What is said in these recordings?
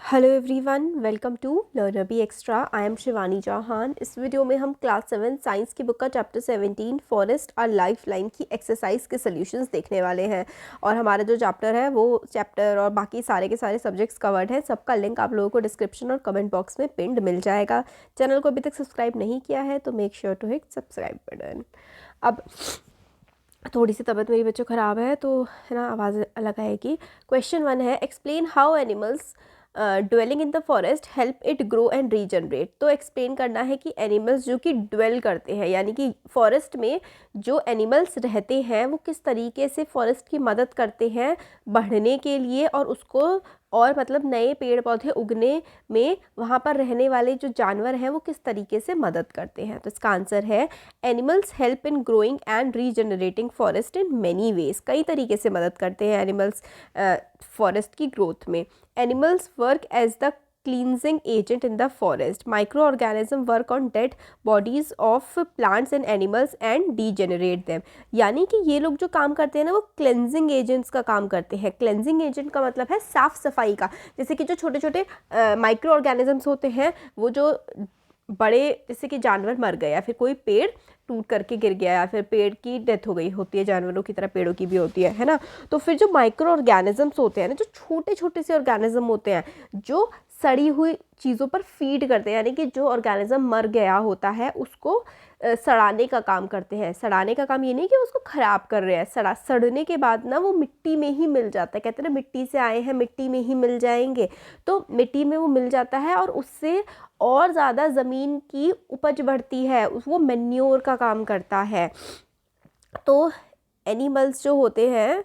Hello everyone, welcome to learner B extra. I am Shivani Chauhan. इस video में हम class 7 science की बुक का चैप्टर 17 फॉरेस्ट और लाइफ लाइन की एक्सरसाइज के सॉल्यूशंस देखने वाले हैं। और हमारा जो चैप्टर है वो चैप्टर और बाकी सारे के सारे सब्जेक्ट्स कवर्ड हैं। सबका लिंक आप लोगों को डिस्क्रिप्शन और कमेंट बॉक्स में पिन्ड मिल जाएगा। चैनल को अभी तक सब्सक्राइब नहीं किया है तो make sure to hit subscribe button. अब थोड़ी सी तबीयत मेरी बच्चों ख़राब है तो है ना, आवाज़ अलग आएगी। क्वेश्चन 1 है, explain how animals dwelling in the forest help it grow and regenerate. तो एक्सप्लेन करना है कि एनिमल्स जो कि ड्वेल करते हैं यानी कि फॉरेस्ट में जो एनिमल्स रहते हैं वो किस तरीके से फॉरेस्ट की मदद करते हैं बढ़ने के लिए और उसको और मतलब नए पेड़ पौधे उगने में वहाँ पर रहने वाले जो जानवर हैं वो किस तरीके से मदद करते हैं। तो इसका आंसर है animals help in growing and regenerating forest in many ways. कई तरीके से मदद करते हैं एनिमल्स फॉरेस्ट की ग्रोथ में। Animals work as the cleansing agent in the forest. Microorganism work on dead bodies of plants and animals and degenerate them. यानी कि ये लोग जो काम करते हैं ना वो क्लेंजिंग एजेंट्स का काम करते हैं। क्लेंजिंग एजेंट का मतलब है साफ सफाई का। जैसे कि जो छोटे छोटे माइक्रो ऑर्गेनिजम्स होते हैं वो जो बड़े, जैसे कि जानवर मर गए या फिर कोई पेड़ टूट करके गिर गया या फिर पेड़ की डेथ हो गई होती है, जानवरों की तरह पेड़ों की भी होती है ना। तो फिर जो माइक्रो ऑर्गेनिजम्स होते हैं ना, जो छोटे छोटे से ऑर्गेनिज्म होते हैं जो सड़ी हुई चीज़ों पर फीड करते हैं, यानी कि जो ऑर्गेनिज्म मर गया होता है उसको सड़ाने का काम करते हैं। सड़ाने का काम ये नहीं कि उसको ख़राब कर रहे हैं, सड़ने के बाद ना वो मिट्टी में ही मिल जाता है। कहते हैं ना, मिट्टी से आए हैं मिट्टी में ही मिल जाएंगे। तो मिट्टी में वो मिल जाता है और उससे और ज़्यादा ज़मीन की उपज बढ़ती है, वो मैन्योर का काम करता है। तो एनिमल्स जो होते हैं,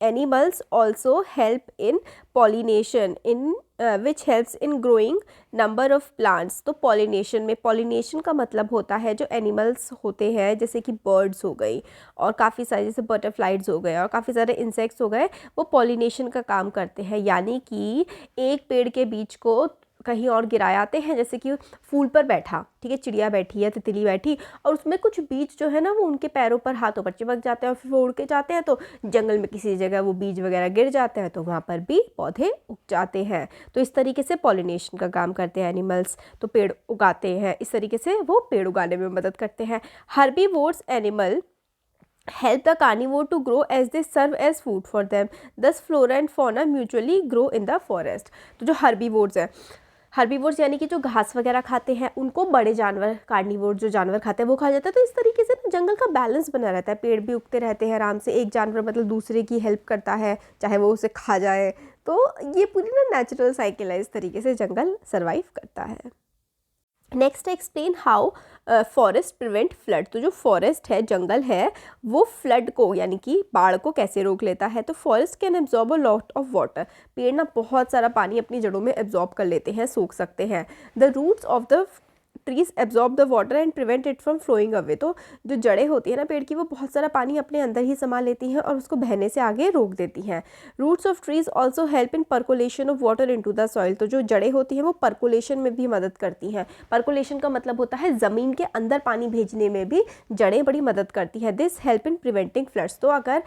animals also help in pollination in which helps in growing number of plants. तो पॉलिनेशन में, पॉलिनेशन का मतलब होता है जो एनिमल्स होते हैं जैसे कि बर्ड्स हो गई और काफ़ी सारे जैसे बटरफ्लाइज हो गए और काफ़ी सारे इंसेक्ट्स हो गए, वो पॉलिनेशन का काम करते हैं। यानी कि एक पेड़ के बीज को कहीं और गिराते हैं, जैसे कि फूल पर बैठा, ठीक है, चिड़िया बैठी है, तितली बैठी और उसमें कुछ बीज जो है ना वो उनके पैरों पर हाथों पर चिपक जाते हैं और फिर वो उड़ के जाते हैं तो जंगल में किसी जगह वो बीज वगैरह गिर जाते हैं तो वहाँ पर भी पौधे उग जाते हैं। तो इस तरीके से पॉलिनेशन का काम करते हैं एनिमल्स, तो पेड़ उगाते हैं। इस तरीके से वो पेड़ उगाने में मदद करते हैं। Herbivores animal help the carnivore to grow as they serve as food for them. Thus flora and fauna mutually grow in the forest. तो जो हर्बीवोर्स हैं, हर्बीवोर्स यानी कि जो घास वगैरह खाते हैं उनको बड़े जानवर, कार्निवोर जो जानवर खाते हैं वो खा जाता है। तो इस तरीके से ना जंगल का बैलेंस बना रहता है, पेड़ भी उगते रहते हैं आराम से। एक जानवर मतलब दूसरे की हेल्प करता है चाहे वो उसे खा जाए। तो ये पूरी ना नेचुरल साइकिल है, इस तरीके से जंगल सर्वाइव करता है। Next explain how forest prevent flood. तो जो फॉरेस्ट है, जंगल है, वो फ्लड को यानी कि बाढ़ को कैसे रोक लेता है। तो forest can absorb a lot of water. पेड़ ना बहुत सारा पानी अपनी जड़ों में एब्जॉर्ब कर लेते हैं, सोख सकते हैं। The roots of the trees absorb the water and prevent it from flowing away. तो जो जड़ें होती है ना पेड़ की, वो बहुत सारा पानी अपने अंदर ही समा लेती हैं और उसको बहने से आगे रोक देती हैं। Roots of trees also help in percolation of water into the soil. तो जो जड़ें होती हैं वो पर्कुलेशन में भी मदद करती हैं। पर्कुलेशन का मतलब होता है ज़मीन के अंदर पानी भेजने में भी जड़ें बड़ी मदद करती हैं। This help in preventing floods. तो अगर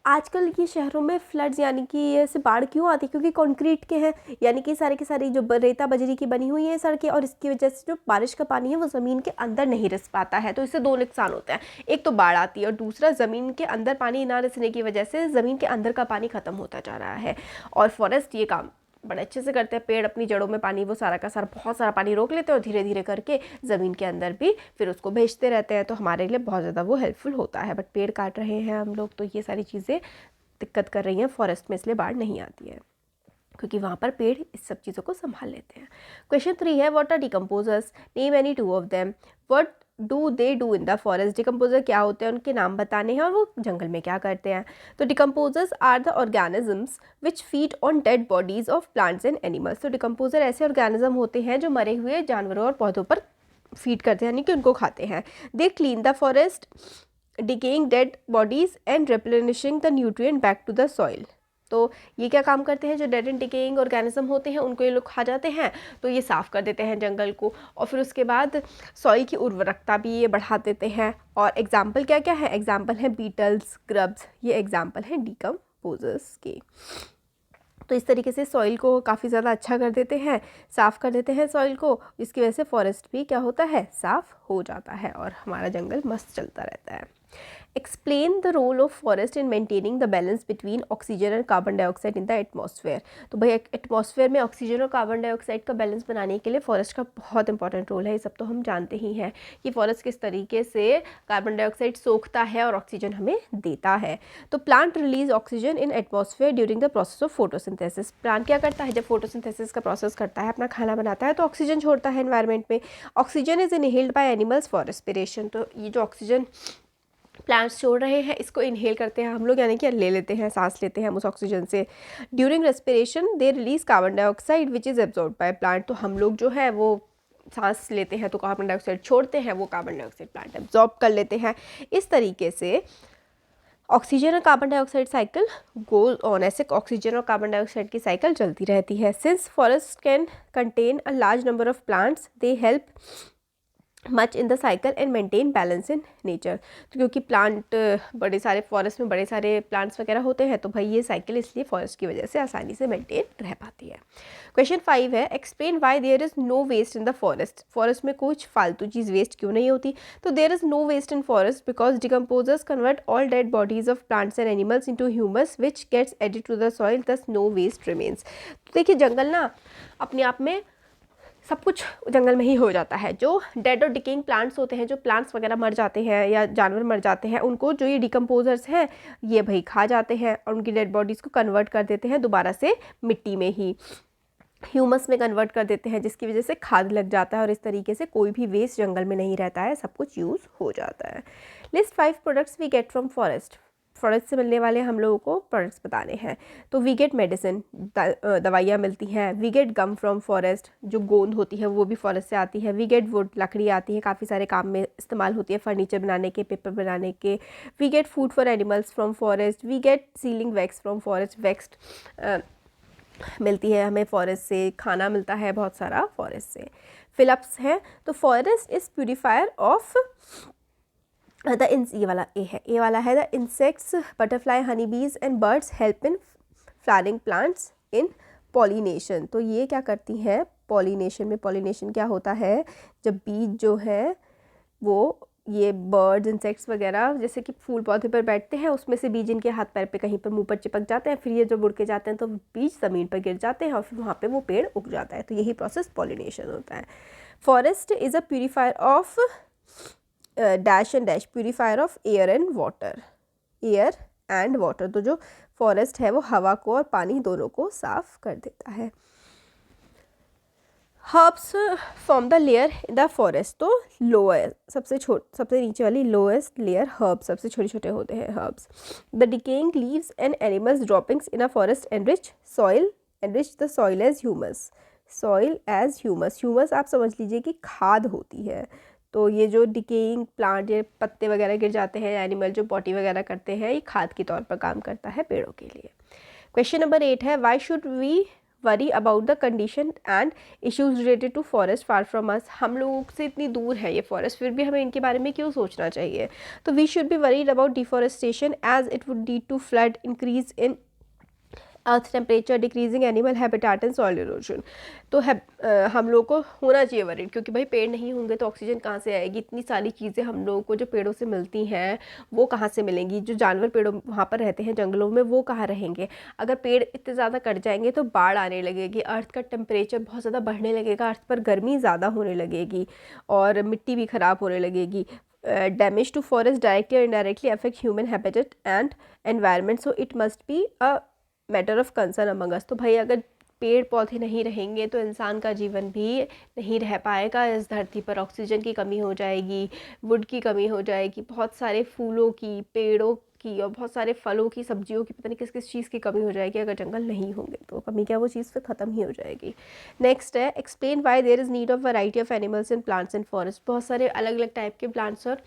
आजकल ये शहरों में फ्लड्स यानी कि ऐसे बाढ़ क्यों आती है, क्योंकि कंक्रीट के हैं, यानी कि सारे के सारे जो रेता बजरी की बनी हुई है सड़कें, और इसकी वजह से जो बारिश का पानी है वो ज़मीन के अंदर नहीं रिस पाता है। तो इससे दो नुकसान होते हैं, एक तो बाढ़ आती है और दूसरा ज़मीन के अंदर पानी ना रिसने की वजह से ज़मीन के अंदर का पानी ख़त्म होता जा रहा है। और फॉरेस्ट ये काम बड़े अच्छे से करते हैं। पेड़ अपनी जड़ों में पानी, वो सारा का सारा बहुत सारा पानी रोक लेते हैं और धीरे धीरे करके ज़मीन के अंदर भी फिर उसको भेजते रहते हैं। तो हमारे लिए बहुत ज़्यादा वो हेल्पफुल होता है। बट पेड़ काट रहे हैं हम लोग तो ये सारी चीज़ें दिक्कत कर रही हैं फॉरेस्ट में, इसलिए बाढ़ नहीं आती है क्योंकि वहाँ पर पेड़ इस सब चीज़ों को संभाल लेते हैं। क्वेश्चन 3 है, what are decomposers, name any two of them. What do they do in the forest. Decomposer क्या होते हैं, उनके नाम बताने हैं और वो जंगल में क्या करते हैं। तो decomposers are the organisms which feed on dead bodies of plants and animals. तो डिकम्पोजर ऐसे ऑर्गेनिज्म होते हैं जो मरे हुए जानवरों और पौधों पर फीड करते हैं, यानी कि उनको खाते हैं। They clean the forest decaying dead bodies and replenishing the nutrient back to the soil. तो ये क्या काम करते हैं, जो डेड एंड डिकेइंग ऑर्गेनिज्म होते हैं उनको ये लोग खा जाते हैं, तो ये साफ़ कर देते हैं जंगल को और फिर उसके बाद सॉइल की उर्वरकता भी ये बढ़ा देते हैं। और एग्जाम्पल क्या क्या है, एग्जाम्पल है बीटल्स, ग्रब्स, ये एग्जाम्पल है डिकम्पोजर्स के। तो इस तरीके से सॉइल को काफ़ी ज़्यादा अच्छा कर देते हैं, साफ़ कर देते हैं सॉइल को, जिसकी वजह से फॉरेस्ट भी क्या होता है, साफ़ हो जाता है और हमारा जंगल मस्त चलता रहता है। Explain the role of forest in maintaining the balance between oxygen and carbon dioxide in the atmosphere. तो भाई एटमॉस्फेयर में ऑक्सीजन और कार्बन डाइऑक्साइड का बैलेंस बनाने के लिए फॉरेस्ट का बहुत इंपॉर्टेंट रोल है। ये सब तो हम जानते ही हैं कि फॉरेस्ट किस तरीके से कार्बन डाइऑक्साइड सोखता है और ऑक्सीजन हमें देता है। तो plant release oxygen in atmosphere during the process of photosynthesis. Plant क्या करता है, जब फोटोसिंथेसिस का प्रोसेस करता है, अपना खाना बनाता है, तो ऑक्सीजन छोड़ता है एनवायरनमेंट में। Oxygen is inhaled by animals for respiration. तो ये जो ऑक्सीजन प्लांट्स छोड़ रहे हैं, इसको इनहेल करते हैं हम लोग, यानी कि ले लेते हैं, सांस लेते हैं हम उस ऑक्सीजन से। During respiration they release carbon dioxide which is absorb by plant. तो हम लोग जो है वो सांस लेते हैं तो कार्बन डाइऑक्साइड छोड़ते हैं, वो कार्बन डाइऑक्साइड प्लांट एब्जॉर्ब कर लेते हैं। इस तरीके से ऑक्सीजन और carbon dioxide cycle goes on. ऐसे ऑक्सीजन और कार्बन डाइऑक्साइड की साइकिल चलती रहती है। Since forest can contain a large number of plants they help much in the cycle and maintain balance in nature. तो क्योंकि प्लांट बड़े सारे फॉरेस्ट में बड़े सारे प्लांट्स वगैरह होते हैं, तो भाई ये साइकिल इसलिए फॉरेस्ट की वजह से आसानी से मेंटेन रह पाती है। क्वेश्चन 5 है, explain why there is no waste in the forest. Forest में कुछ फालतू चीज़ वेस्ट क्यों नहीं होती। तो there is no waste in forest because decomposers convert all dead bodies of plants and animals into humus which gets added to the soil, thus no waste remains. तो देखिए जंगल ना अपने आप में सब कुछ जंगल में ही हो जाता है। जो डेड और डिकेइंग प्लांट्स होते हैं, जो प्लांट्स वगैरह मर जाते हैं या जानवर मर जाते हैं, उनको जो ये डिकम्पोजर्स हैं ये भाई खा जाते हैं और उनकी डेड बॉडीज़ को कन्वर्ट कर देते हैं दोबारा से मिट्टी में ही, ह्यूमस में कन्वर्ट कर देते हैं, जिसकी वजह से खाद लग जाता है और इस तरीके से कोई भी वेस्ट जंगल में नहीं रहता है, सब कुछ यूज़ हो जाता है। List 5 products we get from forest. Forest से मिलने वाले हम लोगों को प्रोडक्ट्स बताने हैं। तो वी गेट मेडिसिन, दवाइयाँ मिलती हैं। We get gum from forest, जो गोंद होती है वो भी फॉरेस्ट से आती है। वी गेट वुड, लकड़ी आती है, काफ़ी सारे काम में इस्तेमाल होती है, फर्नीचर बनाने के, पेपर बनाने के। We get food for animals from forest. We get sealing wax from forest, wax मिलती है हमें फॉरेस्ट से। खाना मिलता है बहुत सारा फॉरेस्ट से। फिलअप्स है, तो फॉरेस्ट इज़ प्यूरीफायर ऑफ ये वाला ए है, ए वाला है द इंसेक्ट्स, बटरफ्लाई, हनी बीज and birds help in flowering plants in pollination. तो ये क्या करती हैं पॉलिनेशन में। पॉलिनेशन क्या होता है, जब बीज जो है वो ये बर्ड्स, इंसेक्ट्स वगैरह जैसे कि फूल पौधे पर बैठते हैं, उसमें से बीज इनके हाथ पैर पे कहीं पर मुंह पर चिपक जाते हैं, फिर ये जब उड़ के जाते हैं तो बीज ज़मीन पर गिर जाते हैं और फिर वहाँ पे वो पेड़ उग जाता है। तो यही प्रोसेस पॉलिनेशन होता है। Forest is a purifier of dash and dash, purifier of air and water, air and water. तो जो फॉरेस्ट है वो हवा को और पानी दोनों को साफ कर देता है। Herbs form the layer in the forest. तो लोअर सबसे नीचे वाली लोएस्ट लेयर हर्ब्स, सबसे छोटे छोटे होते हैं herbs. The decaying leaves and animals droppings in a forest enrich the soil as humus. Soil as humus, humus आप समझ लीजिए कि खाद होती है। तो ये जो डिकेइंग प्लांट, ये पत्ते वगैरह गिर जाते हैं, एनिमल जो पॉटी वगैरह करते हैं, ये खाद के तौर पर काम करता है पेड़ों के लिए। क्वेश्चन नंबर 8 है, why should we worry about the condition and issues related to forest far from us. हम लोग से इतनी दूर है ये फॉरेस्ट, फिर भी हमें इनके बारे में क्यों सोचना चाहिए। तो we should be worried about deforestation as it would lead to flood, increase in earth temperature, decreasing animal habitat and soil erosion. तो हम लोग को होना चाहिए वरीड, क्योंकि भाई पेड़ नहीं होंगे तो ऑक्सीजन कहाँ से आएगी। इतनी सारी चीज़ें हम लोगों को जो पेड़ों से मिलती हैं वो कहाँ से मिलेंगी। जो जानवर पेड़ों वहाँ पर रहते हैं जंगलों में, वो कहाँ रहेंगे। अगर पेड़ इतने ज़्यादा कट जाएंगे तो बाढ़ आने लगेगी, अर्थ का टेम्परेचर बहुत ज़्यादा बढ़ने लगेगा, अर्थ पर गर्मी ज़्यादा होने लगेगी और मिट्टी भी ख़राब होने लगेगी। डैमेज टू फॉरेस्ट डायरेक्टली और indirectly affect human habitat and environment, so it must be a matter of concern among us. तो भाई अगर पेड़ पौधे नहीं रहेंगे तो इंसान का जीवन भी नहीं रह पाएगा इस धरती पर। ऑक्सीजन की कमी हो जाएगी, वुड की कमी हो जाएगी, बहुत सारे फूलों की, पेड़ों की और बहुत सारे फलों की, सब्जियों की, पता नहीं किस किस चीज़ की कमी हो जाएगी। अगर जंगल नहीं होंगे तो कमी क्या, वो चीज़ फिर ख़त्म ही हो जाएगी। नेक्स्ट है, explain why there is need of variety of animals and plants in forest. बहुत सारे अलग अलग टाइप के प्लांट्स और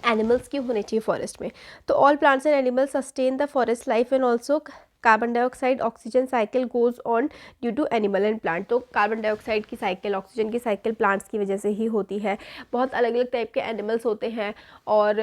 एनिमल्स क्यों होने चाहिए फॉरेस्ट में। तो all plants and animals sustain the forest life and also carbon dioxide oxygen cycle goes on due to animal and plant. तो कार्बन डाइऑक्साइड की साइकिल, ऑक्सीजन की साइकिल प्लांट्स की वजह से ही होती है। बहुत अलग अलग टाइप के एनिमल्स होते हैं और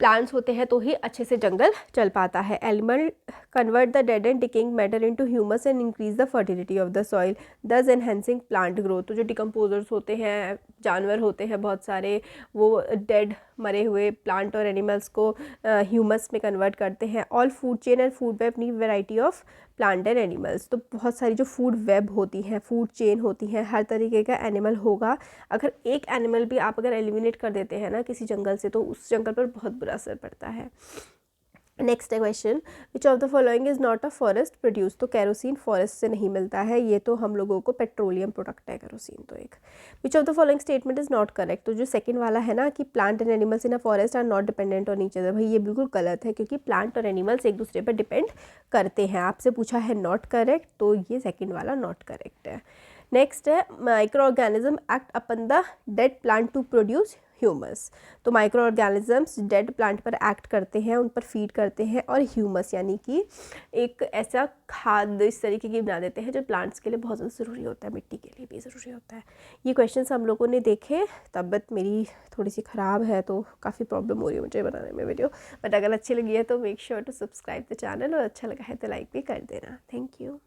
प्लांट्स होते हैं तो ही अच्छे से जंगल चल पाता है। Animal convert the dead and decaying matter into humus and increase the fertility of the soil, दस एनहेंसिंग प्लांट ग्रोथ। तो जो डिकम्पोजर्स होते हैं, जानवर होते हैं बहुत सारे, वो डेड मरे हुए प्लांट और एनिमल्स को ह्यूमस में कन्वर्ट करते हैं। All food chain and food web need variety of plant and animals. तो बहुत सारी जो फूड वेब होती हैं, फूड चेन होती हैं, हर तरीके का एनिमल होगा। अगर एक एनिमल भी आप अगर एलिमिनेट कर देते हैं ना किसी जंगल से, तो उस जंगल पर बहुत बुरा असर पड़ता है। Next question, which of the following is not a forest produce. तो कैरोसिन फॉरेस्ट से नहीं मिलता है, ये तो हम लोगों को पेट्रोलियम प्रोडक्ट है कैरोसिन। तो एक which of the following statement is not correct. तो जो सेकंड वाला है ना कि plant and animals in a forest are not dependent on each other, भाई ये बिल्कुल गलत है, क्योंकि प्लांट और एनिमल्स एक दूसरे पर डिपेंड करते हैं। आपसे पूछा है नॉट करेक्ट, तो ये सेकेंड वाला नॉट करेक्ट है। नेक्स्ट है, microorganism act upon the dead plant to produce humus. तो माइक्रो ऑर्गेनिजम्स डेड प्लांट पर एक्ट करते हैं, उन पर फीड करते हैं और ह्यूमस यानी कि एक ऐसा खाद इस तरीके की बना देते हैं जो प्लांट्स के लिए बहुत ज़्यादा ज़रूरी होता है, मिट्टी के लिए भी ज़रूरी होता है। ये क्वेश्चंस हम लोगों ने देखे। तबीयत मेरी थोड़ी सी ख़राब है तो काफ़ी प्रॉब्लम हो रही है मुझे बनाने में वीडियो, बट अगर अच्छी लगी है तो make sure to subscribe the channel, और अच्छा लगा है तो लाइक भी कर देना। Thank you.